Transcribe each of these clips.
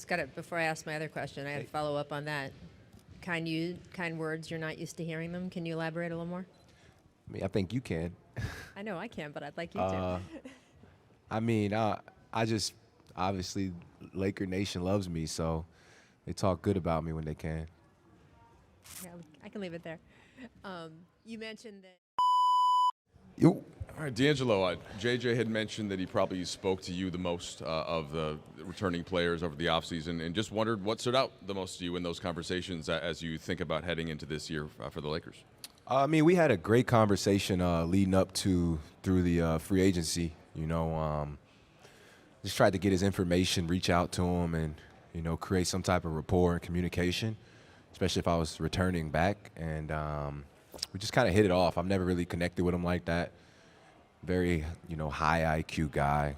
Just got it before I ask my other question. I had to follow up on that. Kind words, you're not used to hearing them. Can you elaborate a little more? I mean, I think you can. I know I can, but I'd like you to. I mean, I just obviously Laker Nation loves me, so they talk good about me when they can. Yeah, I can leave it there. You mentioned that. You. All right, D'Angelo, JJ had mentioned that he probably spoke to you the most of the returning players over the offseason, and just wondered what stood out the most to you in those conversations as you think about heading into this year for the Lakers. I mean, we had a great conversation leading up through the free agency. Just tried to get his information, reach out to him, and create some type of rapport and communication, especially if I was returning back. And we just kind of hit it off. I've never really connected with him like that. Very high IQ guy,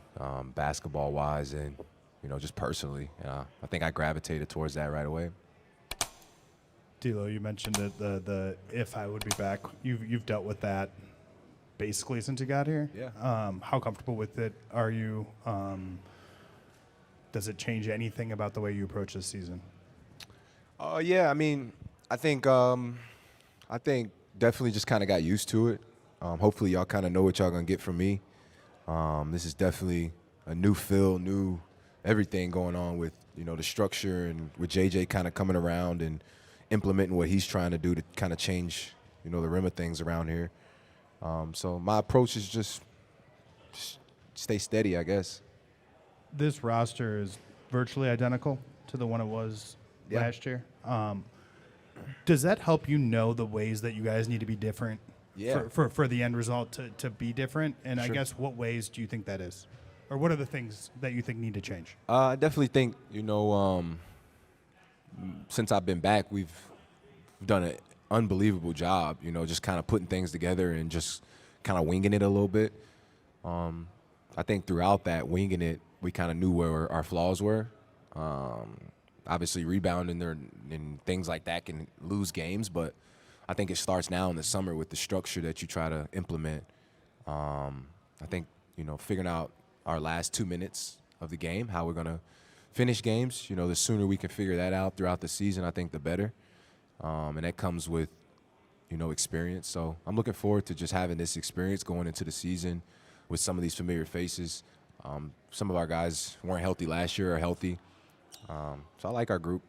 basketball wise, and just personally. I think I gravitated towards that right away. D'Lo, you mentioned that the if I would be back, you've dealt with that basically since you got here. Yeah. How comfortable with it are you? Does it change anything about the way you approach this season? Yeah. I mean, I think definitely just kind of got used to it. Hopefully, y'all kind of know what y'all gonna get from me. This is definitely a new feel, new everything going on with the structure, and with JJ kind of coming around and implementing what he's trying to do to kind of change the rim of things around here. So my approach is just stay steady, I guess. This roster is virtually identical to the one it was last year. Does that help you know the ways that you guys need to be different for the end result to be different? And Sure. I guess what ways do you think that is? Or what are the things that you think need to change? I definitely think, since I've been back, we've done an unbelievable job, just kind of putting things together and just kind of winging it a little bit. I think throughout that winging it, we kind of knew where our flaws were. Obviously, rebounding there and things like that can lose games, but I think it starts now in the summer with the structure that you try to implement. I think, figuring out our last 2 minutes of the game, how we're going to finish games, the sooner we can figure that out throughout the season, I think the better. And that comes with, experience. So I'm looking forward to just having this experience going into the season with some of these familiar faces. Some of our guys weren't healthy last year, are healthy. So I like our group.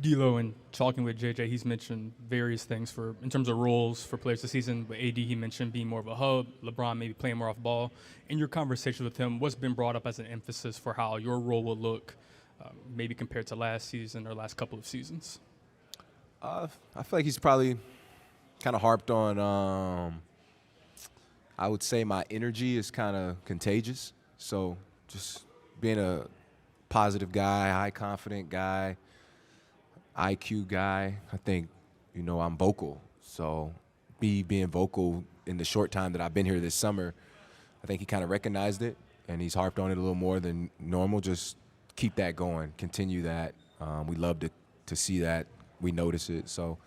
D'Lo, in talking with JJ, he's mentioned various things in terms of roles for players this season. With AD, he mentioned being more of a hub. LeBron maybe playing more off ball. In your conversation with him, what's been brought up as an emphasis for how your role will look, maybe compared to last season or last couple of seasons? I feel like he's probably kind of harped on, I would say my energy is kind of contagious. So just being a positive guy, high confident guy, IQ guy. I think, I'm vocal. So me being vocal in the short time that I've been here this summer, I think he kind of recognized it, and he's harped on it a little more than normal. Just keep that going, continue that. We love to see that. We notice it. So,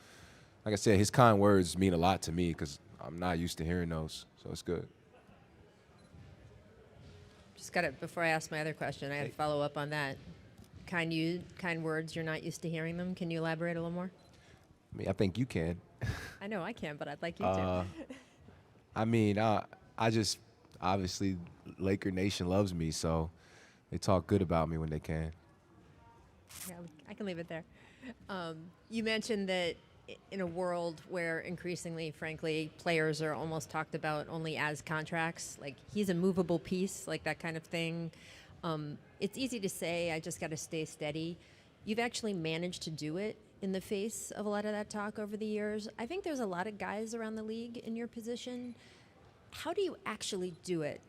like I said, his kind words mean a lot to me because I'm not used to hearing those. So it's good. Just got it before I ask my other question. I had to follow up on that. Kind words, you're not used to hearing them. Can you elaborate a little more? I mean, I think you can. I know I can, but I'd like you to. I mean, I just obviously Laker Nation loves me, so they talk good about me when they can. Yeah, I can leave it there. You mentioned that in a world where increasingly, frankly, players are almost talked about only as contracts, like he's a movable piece, like that kind of thing. It's easy to say, I just got to stay steady. You've actually managed to do it in the face of a lot of that talk over the years. I think there's a lot of guys around the league in your position. How do you actually do it?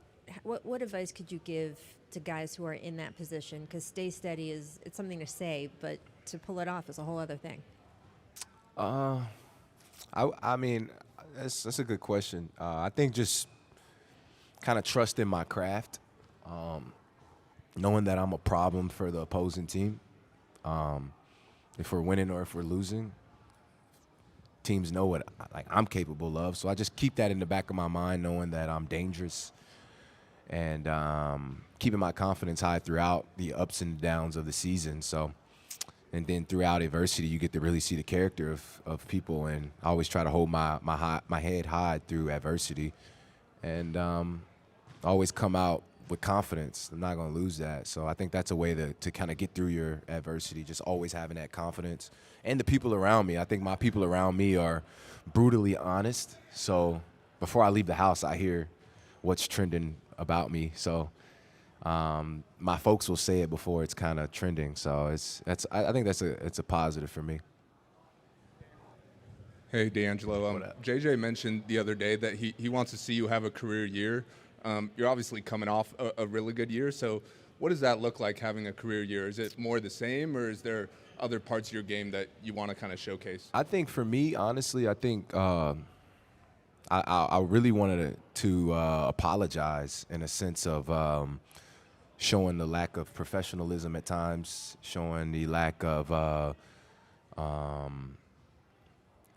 What advice could you give to guys who are in that position? Because stay steady it's something to say, but to pull it off is a whole other thing. I mean, that's a good question. I think just kind of trusting my craft, knowing that I'm a problem for the opposing team. If we're winning or if we're losing, teams know what I'm capable of. So I just keep that in the back of my mind, knowing that I'm dangerous and keeping my confidence high throughout the ups and downs of the season. So, and then throughout adversity, you get to really see the character of people, and I always try to hold my head high through adversity, and always come out with confidence. I'm not going to lose that. So I think that's a way to kind of get through your adversity, just always having that confidence. And the people around me, I think my people around me are brutally honest. So before I leave the house, I hear what's trending about me. So my folks will say it before it's kind of trending. So I think it's a positive for me. Hey, D'Angelo. JJ mentioned the other day that he wants to see you have a career year. You're obviously coming off a really good year. So what does that look like, having a career year? Is it more the same, or is there other parts of your game that you want to kind of showcase? I think for me, honestly, I think I really wanted to apologize in a sense of showing the lack of professionalism at times, showing the lack of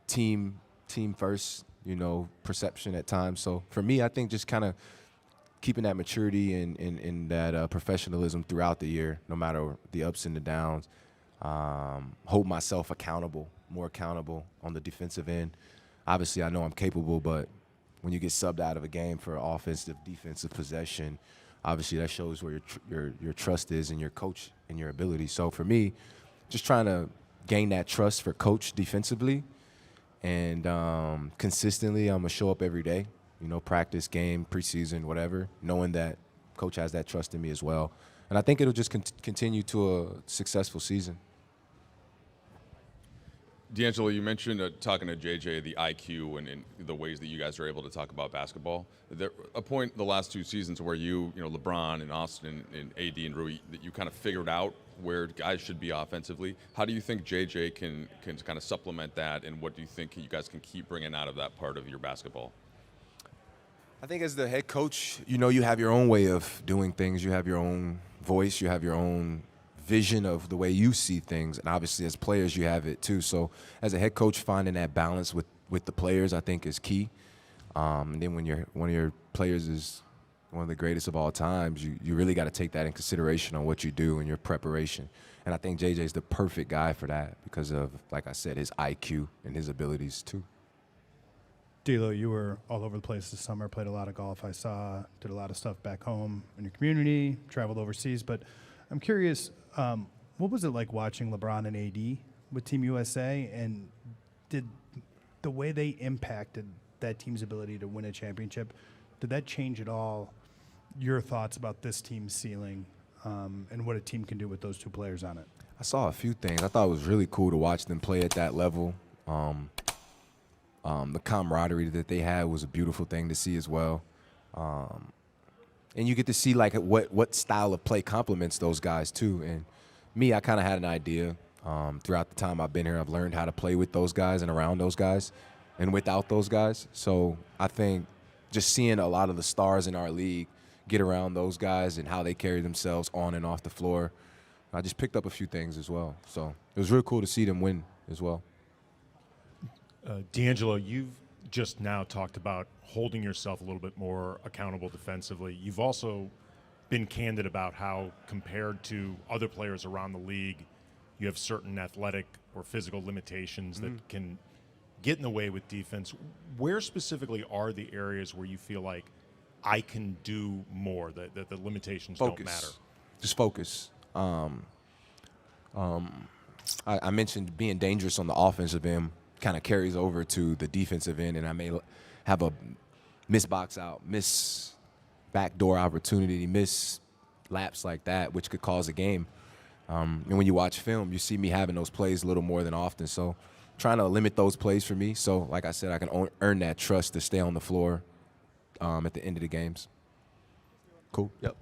team first, perception at times. So for me, I think just kind of keeping that maturity and that professionalism throughout the year, no matter the ups and the downs, hold myself more accountable on the defensive end. Obviously, I know I'm capable, but when you get subbed out of a game for offensive, defensive possession, obviously that shows where your trust is in your coach and your ability. So for me, just trying to gain that trust for coach defensively, and consistently, I'm going to show up every day, practice, game, preseason, whatever, knowing that coach has that trust in me as well. And I think it'll just continue to a successful season. D'Angelo, you mentioned talking to JJ, the IQ and the ways that you guys are able to talk about basketball. There a point the last two seasons where LeBron and Austin and AD and Rui, that you kind of figured out where guys should be offensively. How do you think JJ can kind of supplement that, and what do you think you guys can keep bringing out of that part of your basketball? I think as the head coach, you have your own way of doing things. You have your own voice. You have your own vision of the way you see things, and obviously as players you have it too. So as a head coach, finding that balance with the players I think is key. And then when one of your players is one of the greatest of all times, you really got to take that in consideration on what you do and your preparation. And I think JJ is the perfect guy for that because of, like I said, his IQ and his abilities too. D'Lo, you were all over the place this summer, played a lot of golf. I saw, did a lot of stuff back home in your community, traveled overseas. But I'm curious, what was it like watching LeBron and AD with Team USA? And did the way they impacted that team's ability to win a championship, did that change at all your thoughts about this team's ceiling and what a team can do with those two players on it? I saw a few things. I thought it was really cool to watch them play at that level. The camaraderie that they had was a beautiful thing to see as well. And you get to see like what style of play complements those guys too. And me, I kind of had an idea throughout the time I've been here. I've learned how to play with those guys and around those guys and without those guys. So I think just seeing a lot of the stars in our league get around those guys and how they carry themselves on and off the floor, I just picked up a few things as well. So it was really cool to see them win as well. D'Angelo, you've just now talked about holding yourself a little bit more accountable defensively. You've also been candid about how, compared to other players around the league, you have certain athletic or physical limitations that can get in the way with defense. Where specifically are the areas where you feel like I can do more, that the limitations don't matter? Just focus. I mentioned being dangerous on the offensive end kind of carries over to the defensive end, and I may have a miss box out, miss backdoor opportunity, miss laps like that, which could cause a game. And when you watch film, you see me having those plays a little more than often. So trying to limit those plays for me. So like I said, I can earn that trust to stay on the floor at the end of the games. Cool. Yep.